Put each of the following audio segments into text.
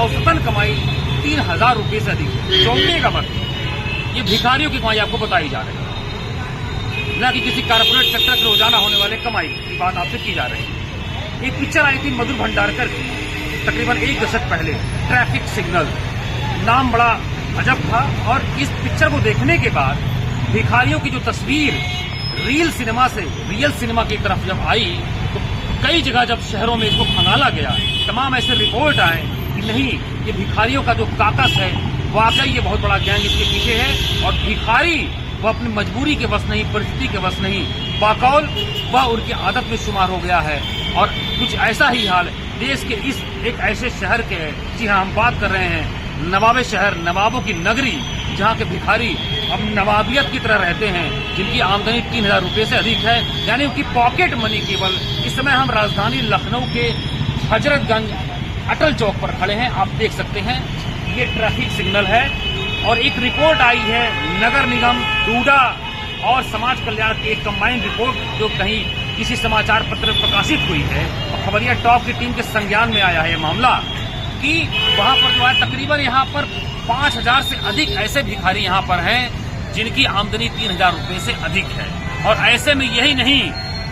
औसतन कमाई 3000 रुपये से अधिक है। चौंकने का मतलब ये भिखारियों की कमाई आपको बताई जा रही है, न कि किसी कारपोरेट सेक्टर के रोजाना होने वाले कमाई की बात आपसे की जा रही है। एक पिक्चर आई थी मधुर भंडारकर की तकरीबन 1 दशक पहले, ट्रैफिक सिग्नल, नाम बड़ा अजब था। और इस पिक्चर को देखने के बाद भिखारियों की जो तस्वीर रियल सिनेमा की तरफ जब आई तो कई जगह जब शहरों में इसको खंगाला गया, तमाम ऐसे रिपोर्ट आए कि नहीं, ये भिखारियों का जो काकस है वाकई ये बहुत बड़ा गैंग इसके पीछे है। और भिखारी वह अपनी मजबूरी के वश नहीं, परिस्थिति के वश नहीं, बाकौल वह उनकी आदत में शुमार हो गया है। और कुछ ऐसा ही हाल देश के इस एक ऐसे शहर के है, जी हाँ, हम बात कर रहे हैं नवाबे शहर, नवाबों की नगरी, जहाँ के भिखारी अब नवाबियत की तरह रहते हैं, जिनकी आमदनी 3000 रुपये से अधिक है, यानी उनकी पॉकेट मनी केवल। इस समय हम राजधानी लखनऊ के हजरतगंज अटल चौक पर खड़े हैं। आप देख सकते हैं ये ट्रैफिक सिग्नल है और एक रिपोर्ट आई है नगर निगम, डूडा और समाज कल्याण की एक कंबाइंड रिपोर्ट जो कहीं किसी समाचार पत्र में प्रकाशित हुई है और खबरिया टॉप की टीम के संज्ञान में आया है ये मामला कि वहां पर जो है तकरीबन यहाँ पर 5000 से अधिक ऐसे भिखारी यहाँ पर हैं जिनकी आमदनी 3000 रुपये से अधिक है। और ऐसे में यही नहीं,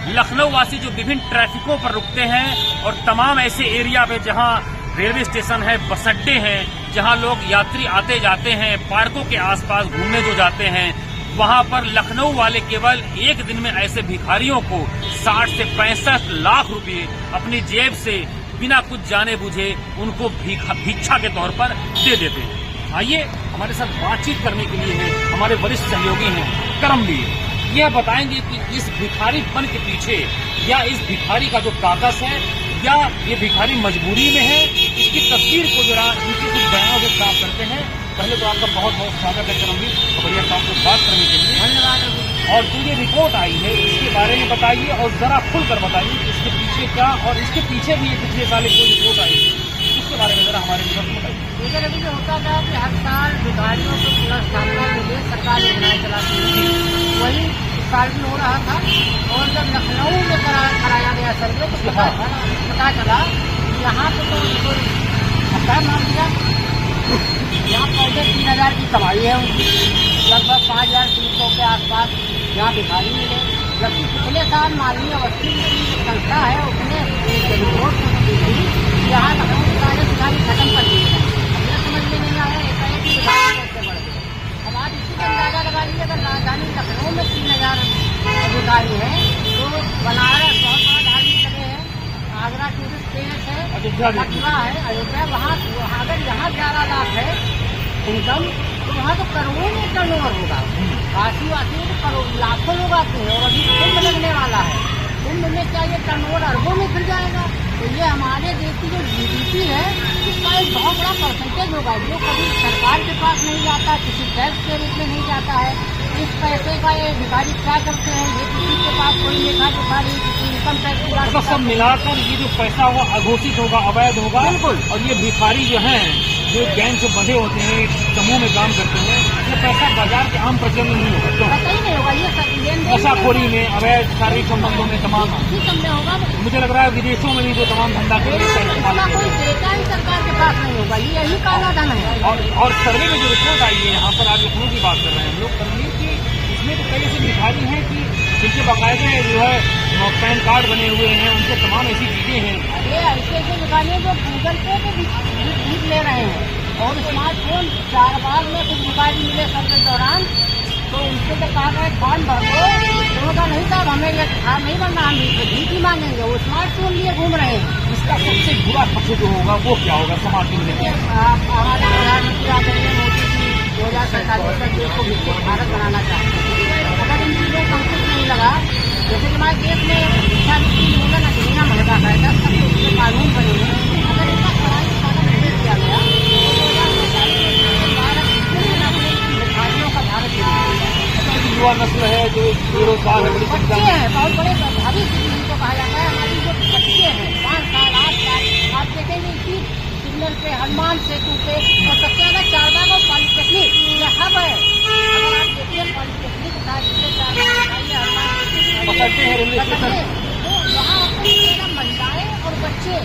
लखनऊ वासी जो विभिन्न ट्रैफिकों पर रुकते हैं और तमाम ऐसे एरिया पे जहाँ रेलवे स्टेशन है, बस अड्डे हैं, जहाँ लोग यात्री आते जाते हैं, पार्कों के आसपास घूमने जो जाते हैं, वहां पर लखनऊ वाले केवल एक दिन में ऐसे भिखारियों को 60 से 65 लाख रुपए अपनी जेब से बिना कुछ जाने बुझे उनको भिक्षा के तौर पर दे देते हैं। आइए हमारे साथ बातचीत करने के लिए है हमारे वरिष्ठ सहयोगी हैं करमवीर। यह बताएंगे कि इस भिखारीपन के पीछे या इस भिखारी का जो काकस है या ये भिखारी मजबूरी में है, इसकी तस्वीर को जरा इनके कुछ बयानों से साफ करते हैं। पहले तो आपका बहुत बहुत स्वागत है करमवीर, खबरिया टॉप को बात करने के लिए। धन्यवाद। और जो ये रिपोर्ट आई है इसके बारे में बताइए और जरा खुलकर बताइए कि इसके पीछे क्या, और इसके पीछे भी पिछले साल कोई रिपोर्ट आई उसके बारे में जरा हमारे लिए बताइए। लेकिन अभी जो होता था कि हर साल भिखारियों को पुनर्स्थापना के लिए सरकार योजनाएं चलाती थी, वही इस साल भी हो रहा था। और जब लखनऊ में कराया गया सर्वे तो पता चला यहाँ पे तो सरकार मान दिया, यहाँ पौधे 3000 की कमाई है उनकी, लगभग 5300 के आसपास यहाँ भिखारी मिले। जबकि पिछले साल माननीय अवस्थी की संस्था है उसने रिपोर्ट दी थी, यहाँ लखनऊ के सारे भिखारी खत्म कर दिए हैं। हमें समझ में नहीं आया एकाएक ही भिखारी कैसे बढ़ गए। अब आप इसी का अंदाजा लगा लीजिए, अगर राजधानी लखनऊ में 3000 भिखारी है तो बनारस बहुत बड़ा धार्मिक जगह है, आगरा टूरिस्ट प्लेस है, मथुरा है, अयोध्या, वहाँ अगर यहाँ 11 लाख है इनकम तो वहाँ तो करोड़ों में टर्नओवर होगा। काशी वासी तो करोड़ लाखों लोग आते हैं और अभी कुंभ लगने वाला है, कुंभ में क्या ये टर्नओवर अरबों में खुल जाएगा। तो ये हमारे देश की जो जीडीपी है इसका एक बहुत बड़ा परसेंटेज होगा जो कभी सरकार के पास नहीं जाता, किसी टैक्स के रूप में नहीं जाता है। इस पैसे का ये भिखारी क्या करते हैं, ये किसी के पास कोई लेखा जोखा नहीं, किसी इनकम टैक्स की बात सब मिलाकर ये जो पैसा होगा अघोषित होगा, अवैध होगा। बिल्कुल। और ये भिखारी जो हैं जो गैंग से बंधे होते हैं, समूह में काम करते हैं, ये पैसा बाजार के आम प्रचलन में नहीं होगा, पता ही नहीं होगा। ये नशाखोरी में, अवैध शारीरिक संबंधों में, तमाम में होगा। मुझे लग रहा है विदेशों में भी जो तमाम धंधा के लिए इस्तेमाल किया कोई डेटा ही सरकार के पास नहीं होगा, ये यही काला धन है। और सर्वे में जो रिपोर्ट आई है यहाँ पर, आज लखनऊ की बात कर रहे हैं हम लोग करमवीर की, इसमें तो कई ऐसे भिखारी हैं कि जिनके बाकायदे जो है पैन कार्ड बने हुए हैं, उनके तमाम ऐसी चीजें हैं। ये ऐसे भिखारी हैं जो गूगल पे पे भीख ले रहे हैं और स्मार्टफोन 4 बार में कुछ भिखारी मिले सर के दौरान, तो उनसे तो कहा गया फॉर्म भर दो, उन्होंने कहा नहीं साहब हमें ये फॉर्म नहीं भरना, हम भीख ही मांगेंगे। वो स्मार्टफोन लिए घूम रहे हैं। इसका सबसे बुरा पक्ष जो होगा वो क्या होगा समाज के लिए? हमारे प्रधानमंत्री आदरणीय मोदी जी 2047 तक देश को विकसित भारत बनाना चाहते हैं। अगर इन चीज़ों को कुछ नहीं लगा, जैसे कि हमारे देश में शिक्षा नीति उन्होंने अधिनियम लगा है, 10 तक उसके कानून बने हैं, अगर इनका सवाल नहीं किया गया युवा नस्ल है जो बेरोजगार है, बड़ी बच्चे हैं, बहुत बड़े भविष्य जिनको कहा जाता है, हमारी जो बच्चे हैं 5 साल 8 साल, आप देखेंगे इसी सिग्नल पे, हनुमान सेतु पे, और सबसे ज्यादा चारबाग और पॉलिटेक्निक ये हब है। अगर आप देखिए पॉलिटेक्निक था जिससे पकड़ते हैं रेलवे स्टेशन, तो वहाँ आपको महिलाएं और बच्चे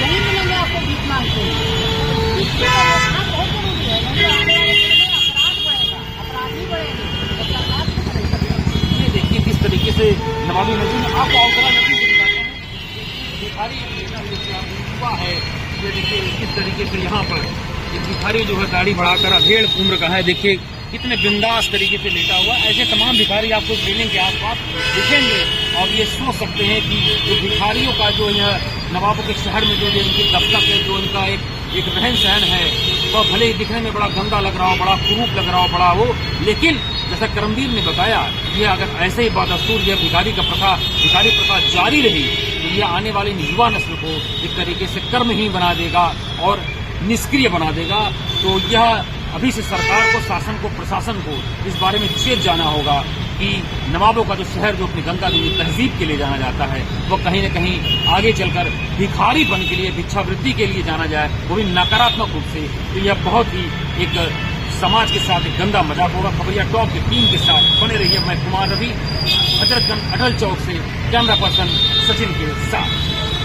यही मिलेंगे आपको भीख मांगते हैं। नवाबी नदी में आपको अवसरा नदी से दिखाता हूँ। भिखारी युवा है, ये देखिए किस तरीके से यहाँ पर ये भिखारी जो है दाढ़ी बढ़ाकर अधेड़ उम्र का है, देखिए कितने बिंदास तरीके से लेटा हुआ। ऐसे तमाम भिखारी आपको बिल्डिंग के आसपास दिखेंगे और ये सोच सकते हैं कि जो भिखारियों का जो यह नवाबों के शहर में जो ये इनकी दस्तक है, जो इनका एक रहन सहन है, वह भले ही दिखने में बड़ा गंदा लग रहा हो, बड़ा कुरूप लग रहा हो, बड़ा वो, लेकिन जैसा करमवीर ने बताया, ये अगर ऐसे ही बदस्तूर यह भिखारी प्रथा जारी रही तो यह आने वाली युवा नस्ल को एक तरीके से कर्महीन बना देगा और निष्क्रिय बना देगा। तो यह अभी से सरकार को, शासन को, प्रशासन को इस बारे में चेत जाना होगा कि नवाबों का जो शहर जो अपनी गंगा नदी तहजीब के लिए जाना जाता है, वह कहीं न कहीं आगे चलकर भिखारीपन के लिए, भिक्षावृत्ति के लिए जाना जाए, वो भी नकारात्मक रूप से। तो यह बहुत ही एक समाज के साथ एक गंदा मजाक होगा। खबरिया टॉप की टीम के साथ बने रहिए। मैं कुमार रवि, हजरतगंज अटल चौक से कैमरा पर्सन सचिन के साथ।